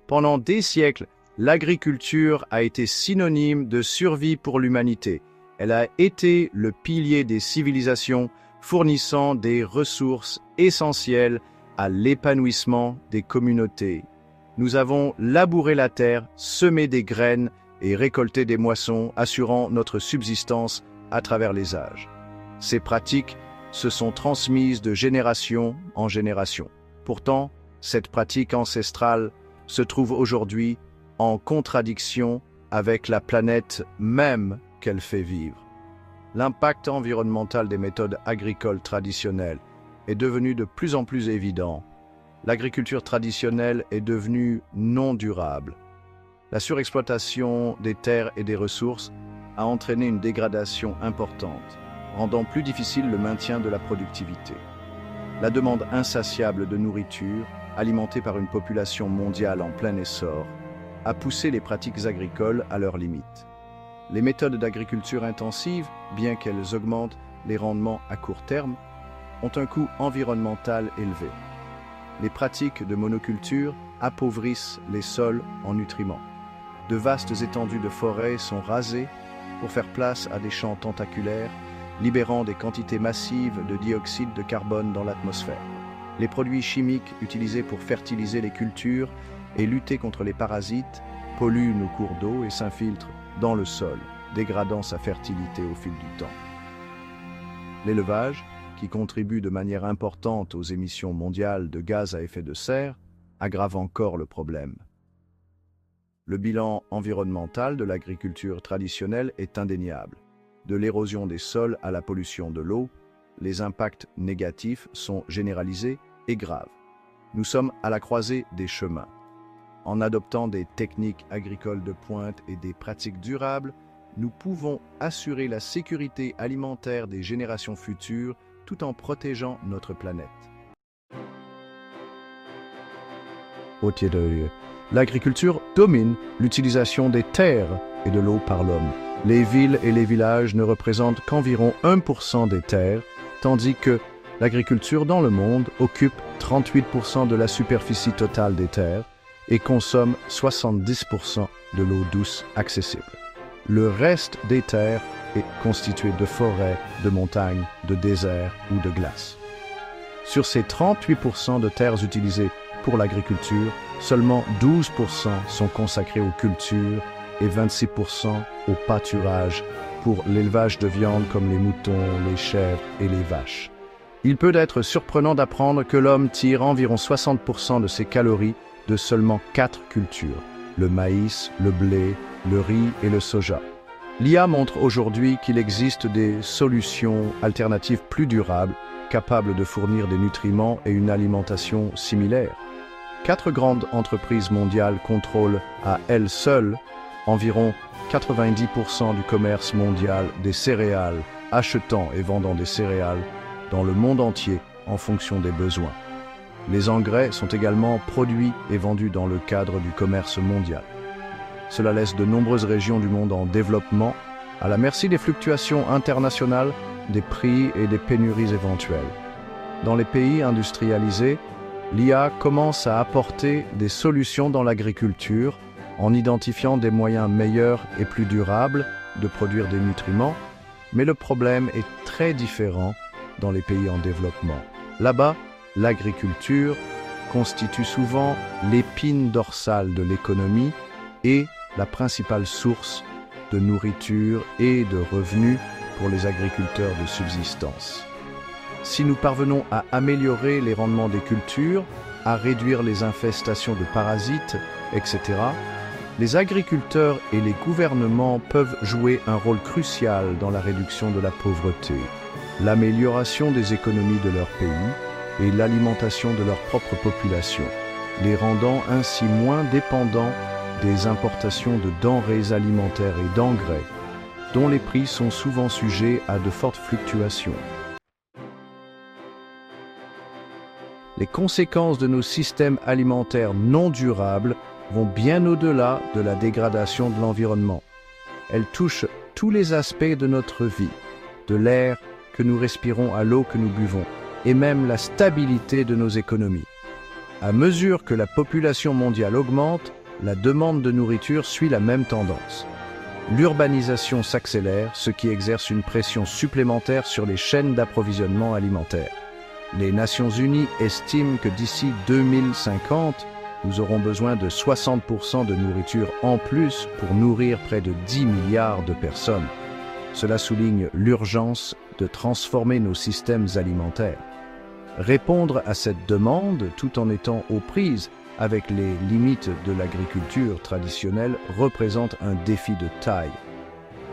Pendant des siècles, l'agriculture a été synonyme de survie pour l'humanité. Elle a été le pilier des civilisations, fournissant des ressources essentielles à l'épanouissement des communautés. Nous avons labouré la terre, semé des graines et récolté des moissons, assurant notre subsistance à travers les âges. Ces pratiques se sont transmises de génération en génération. Pourtant, cette pratique ancestrale se trouve aujourd'hui en contradiction avec la planète même qu'elle fait vivre. L'impact environnemental des méthodes agricoles traditionnelles est devenu de plus en plus évident. L'agriculture traditionnelle est devenue non durable. La surexploitation des terres et des ressources a entraîné une dégradation importante, rendant plus difficile le maintien de la productivité. La demande insatiable de nourriture, alimentée par une population mondiale en plein essor, a poussé les pratiques agricoles à leurs limites. Les méthodes d'agriculture intensive, bien qu'elles augmentent les rendements à court terme, ont un coût environnemental élevé. Les pratiques de monoculture appauvrissent les sols en nutriments. De vastes étendues de forêts sont rasées pour faire place à des champs tentaculaires, libérant des quantités massives de dioxyde de carbone dans l'atmosphère. Les produits chimiques utilisés pour fertiliser les cultures et lutter contre les parasites polluent nos cours d'eau et s'infiltrent dans le sol, dégradant sa fertilité au fil du temps. L'élevage, qui contribue de manière importante aux émissions mondiales de gaz à effet de serre, aggrave encore le problème. Le bilan environnemental de l'agriculture traditionnelle est indéniable. De l'érosion des sols à la pollution de l'eau, les impacts négatifs sont généralisés et graves. Nous sommes à la croisée des chemins. En adoptant des techniques agricoles de pointe et des pratiques durables, nous pouvons assurer la sécurité alimentaire des générations futures tout en protégeant notre planète. L'agriculture domine l'utilisation des terres et de l'eau par l'homme. Les villes et les villages ne représentent qu'environ 1% des terres, tandis que l'agriculture dans le monde occupe 38% de la superficie totale des terres et consomme 70% de l'eau douce accessible. Le reste des terres est constitué de forêts, de montagnes, de déserts ou de glaces. Sur ces 38% de terres utilisées pour l'agriculture, seulement 12% sont consacrés aux cultures et 26% au pâturage pour l'élevage de viande comme les moutons, les chèvres et les vaches. Il peut être surprenant d'apprendre que l'homme tire environ 60% de ses calories de seulement 4 cultures, le maïs, le blé, le riz et le soja. L'IA montre aujourd'hui qu'il existe des solutions alternatives plus durables, capables de fournir des nutriments et une alimentation similaire. 4 grandes entreprises mondiales contrôlent à elles seules environ 90% du commerce mondial des céréales, achetant et vendant des céréales dans le monde entier en fonction des besoins. Les engrais sont également produits et vendus dans le cadre du commerce mondial. Cela laisse de nombreuses régions du monde en développement à la merci des fluctuations internationales, des prix et des pénuries éventuelles. Dans les pays industrialisés, l'IA commence à apporter des solutions dans l'agriculture en identifiant des moyens meilleurs et plus durables de produire des nutriments, mais le problème est très différent dans les pays en développement. Là-bas, l'agriculture constitue souvent l'épine dorsale de l'économie et la principale source de nourriture et de revenus pour les agriculteurs de subsistance. Si nous parvenons à améliorer les rendements des cultures, à réduire les infestations de parasites, etc., les agriculteurs et les gouvernements peuvent jouer un rôle crucial dans la réduction de la pauvreté, l'amélioration des économies de leur pays et l'alimentation de leur propre population, les rendant ainsi moins dépendants des importations de denrées alimentaires et d'engrais, dont les prix sont souvent sujets à de fortes fluctuations. Les conséquences de nos systèmes alimentaires non durables vont bien au-delà de la dégradation de l'environnement. Elles touchent tous les aspects de notre vie, de l'air que nous respirons à l'eau que nous buvons, et même la stabilité de nos économies. À mesure que la population mondiale augmente, la demande de nourriture suit la même tendance. L'urbanisation s'accélère, ce qui exerce une pression supplémentaire sur les chaînes d'approvisionnement alimentaire. Les Nations Unies estiment que d'ici 2050, nous aurons besoin de 60% de nourriture en plus pour nourrir près de 10 milliards de personnes. Cela souligne l'urgence de transformer nos systèmes alimentaires. Répondre à cette demande tout en étant aux prises avec les limites de l'agriculture traditionnelle représente un défi de taille.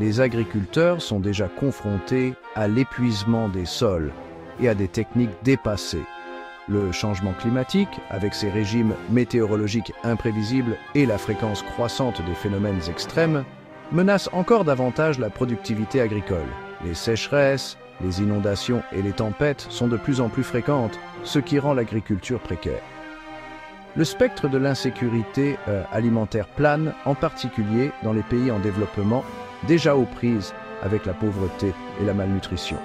Les agriculteurs sont déjà confrontés à l'épuisement des sols et à des techniques dépassées. Le changement climatique, avec ses régimes météorologiques imprévisibles et la fréquence croissante des phénomènes extrêmes, menace encore davantage la productivité agricole. Les sécheresses, les inondations et les tempêtes sont de plus en plus fréquentes, ce qui rend l'agriculture précaire. Le spectre de l'insécurité alimentaire plane, en particulier dans les pays en développement, déjà aux prises avec la pauvreté et la malnutrition.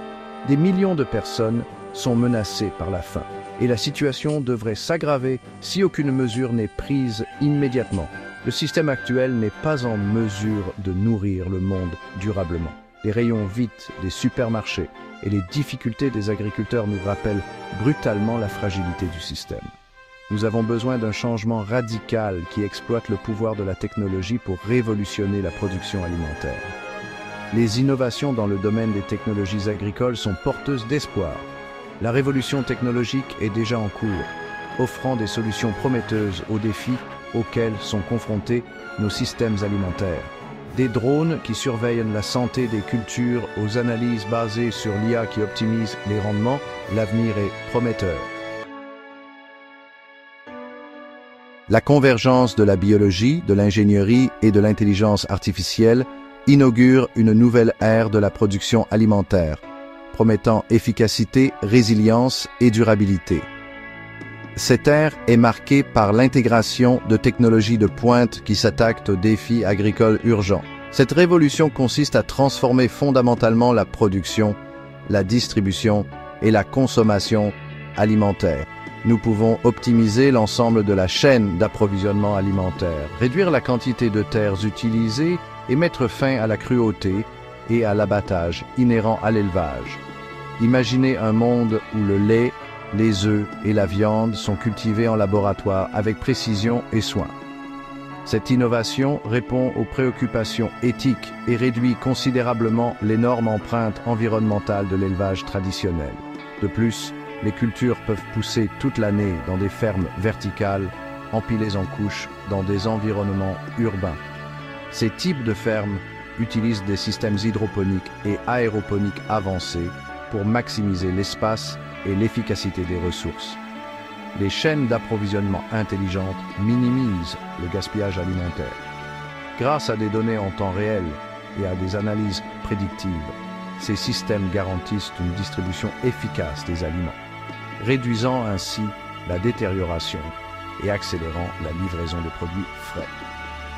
Des millions de personnes sont menacées par la faim, et la situation devrait s'aggraver si aucune mesure n'est prise immédiatement. Le système actuel n'est pas en mesure de nourrir le monde durablement. Les rayons vides des supermarchés et les difficultés des agriculteurs nous rappellent brutalement la fragilité du système. Nous avons besoin d'un changement radical qui exploite le pouvoir de la technologie pour révolutionner la production alimentaire. Les innovations dans le domaine des technologies agricoles sont porteuses d'espoir. La révolution technologique est déjà en cours, offrant des solutions prometteuses aux défis auxquels sont confrontés nos systèmes alimentaires. Des drones qui surveillent la santé des cultures aux analyses basées sur l'IA qui optimise les rendements, l'avenir est prometteur. La convergence de la biologie, de l'ingénierie et de l'intelligence artificielle inaugure une nouvelle ère de la production alimentaire, promettant efficacité, résilience et durabilité. Cette ère est marquée par l'intégration de technologies de pointe qui s'attaquent aux défis agricoles urgents. Cette révolution consiste à transformer fondamentalement la production, la distribution et la consommation alimentaire. Nous pouvons optimiser l'ensemble de la chaîne d'approvisionnement alimentaire, réduire la quantité de terres utilisées et mettre fin à la cruauté et à l'abattage inhérents à l'élevage. Imaginez un monde où le lait, les œufs et la viande sont cultivés en laboratoire avec précision et soin. Cette innovation répond aux préoccupations éthiques et réduit considérablement l'énorme empreinte environnementale de l'élevage traditionnel. De plus, les cultures peuvent pousser toute l'année dans des fermes verticales, empilées en couches, dans des environnements urbains. Ces types de fermes utilisent des systèmes hydroponiques et aéroponiques avancés pour maximiser l'espace et l'efficacité des ressources. Les chaînes d'approvisionnement intelligentes minimisent le gaspillage alimentaire. Grâce à des données en temps réel et à des analyses prédictives, ces systèmes garantissent une distribution efficace des aliments, réduisant ainsi la détérioration et accélérant la livraison de produits frais.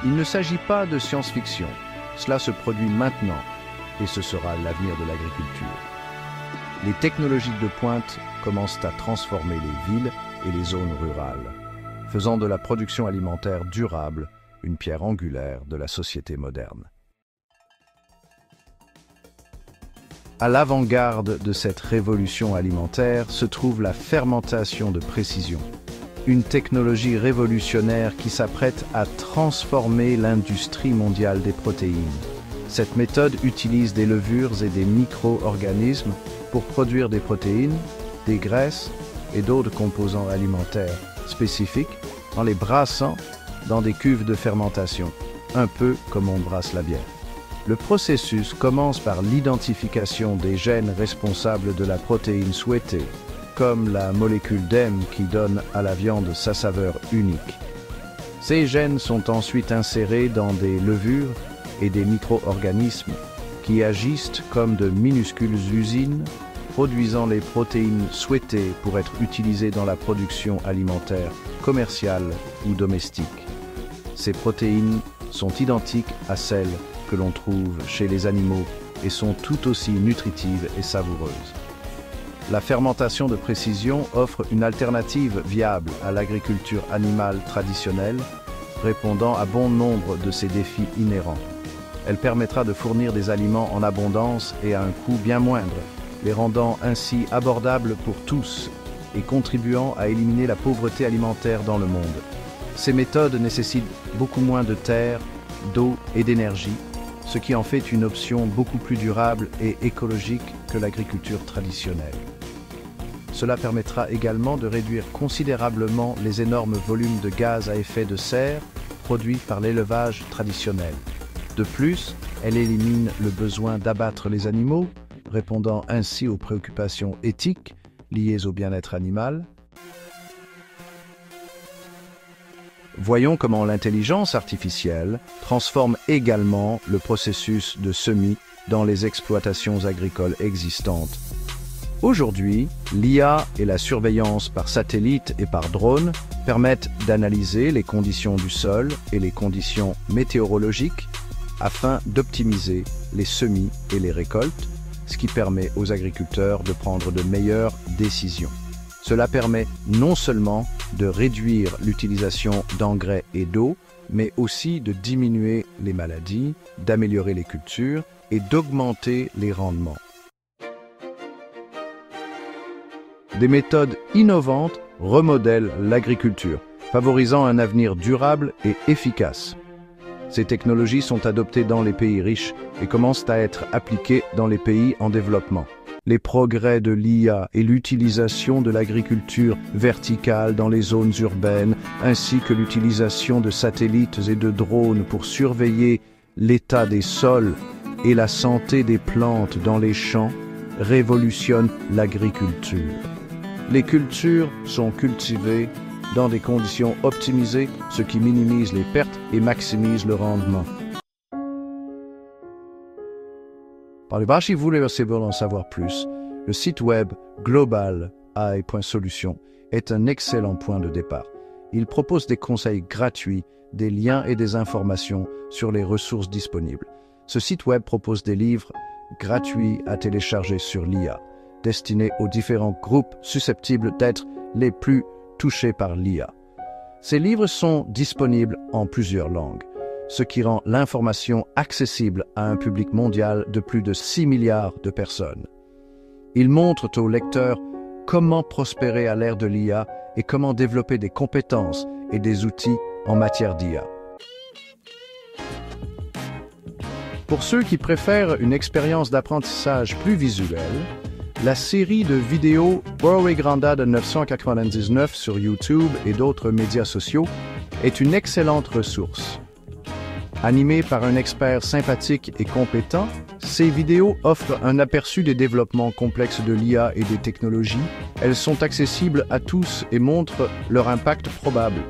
Il ne s'agit pas de science-fiction, cela se produit maintenant et ce sera l'avenir de l'agriculture. Les technologies de pointe commencent à transformer les villes et les zones rurales, faisant de la production alimentaire durable une pierre angulaire de la société moderne. À l'avant-garde de cette révolution alimentaire se trouve la fermentation de précision, une technologie révolutionnaire qui s'apprête à transformer l'industrie mondiale des protéines. Cette méthode utilise des levures et des micro-organismes pour produire des protéines, des graisses et d'autres composants alimentaires spécifiques en les brassant dans des cuves de fermentation, un peu comme on brasse la bière. Le processus commence par l'identification des gènes responsables de la protéine souhaitée, comme la molécule d'EM qui donne à la viande sa saveur unique. Ces gènes sont ensuite insérés dans des levures et des micro-organismes qui agissent comme de minuscules usines, produisant les protéines souhaitées pour être utilisées dans la production alimentaire, commerciale ou domestique. Ces protéines sont identiques à celles que l'on trouve chez les animaux et sont tout aussi nutritives et savoureuses. La fermentation de précision offre une alternative viable à l'agriculture animale traditionnelle, répondant à bon nombre de ses défis inhérents. Elle permettra de fournir des aliments en abondance et à un coût bien moindre, les rendant ainsi abordables pour tous et contribuant à éliminer la pauvreté alimentaire dans le monde. Ces méthodes nécessitent beaucoup moins de terre, d'eau et d'énergie, ce qui en fait une option beaucoup plus durable et écologique que l'agriculture traditionnelle. Cela permettra également de réduire considérablement les énormes volumes de gaz à effet de serre produits par l'élevage traditionnel. De plus, elle élimine le besoin d'abattre les animaux, répondant ainsi aux préoccupations éthiques liées au bien-être animal. Voyons comment l'intelligence artificielle transforme également le processus de semis dans les exploitations agricoles existantes. Aujourd'hui, l'IA et la surveillance par satellite et par drone permettent d'analyser les conditions du sol et les conditions météorologiques afin d'optimiser les semis et les récoltes, ce qui permet aux agriculteurs de prendre de meilleures décisions. Cela permet non seulement de réduire l'utilisation d'engrais et d'eau, mais aussi de diminuer les maladies, d'améliorer les cultures et d'augmenter les rendements. Des méthodes innovantes remodèlent l'agriculture, favorisant un avenir durable et efficace. Ces technologies sont adoptées dans les pays riches et commencent à être appliquées dans les pays en développement. Les progrès de l'IA et l'utilisation de l'agriculture verticale dans les zones urbaines, ainsi que l'utilisation de satellites et de drones pour surveiller l'état des sols et la santé des plantes dans les champs, révolutionnent l'agriculture. Les cultures sont cultivées dans des conditions optimisées, ce qui minimise les pertes et maximise le rendement. Si vous voulez en savoir plus, le site web globalai.solutions est un excellent point de départ. Il propose des conseils gratuits, des liens et des informations sur les ressources disponibles. Ce site web propose des livres gratuits à télécharger sur l'IA, destinés aux différents groupes susceptibles d'être les plus touchés par l'IA. Ces livres sont disponibles en plusieurs langues, ce qui rend l'information accessible à un public mondial de plus de 6 milliards de personnes. Ils montrent aux lecteurs comment prospérer à l'ère de l'IA et comment développer des compétences et des outils en matière d'IA. Pour ceux qui préfèrent une expérience d'apprentissage plus visuelle, la série de vidéos Boré Grandad 999 sur YouTube et d'autres médias sociaux est une excellente ressource. Animées par un expert sympathique et compétent, ces vidéos offrent un aperçu des développements complexes de l'IA et des technologies. Elles sont accessibles à tous et montrent leur impact probable.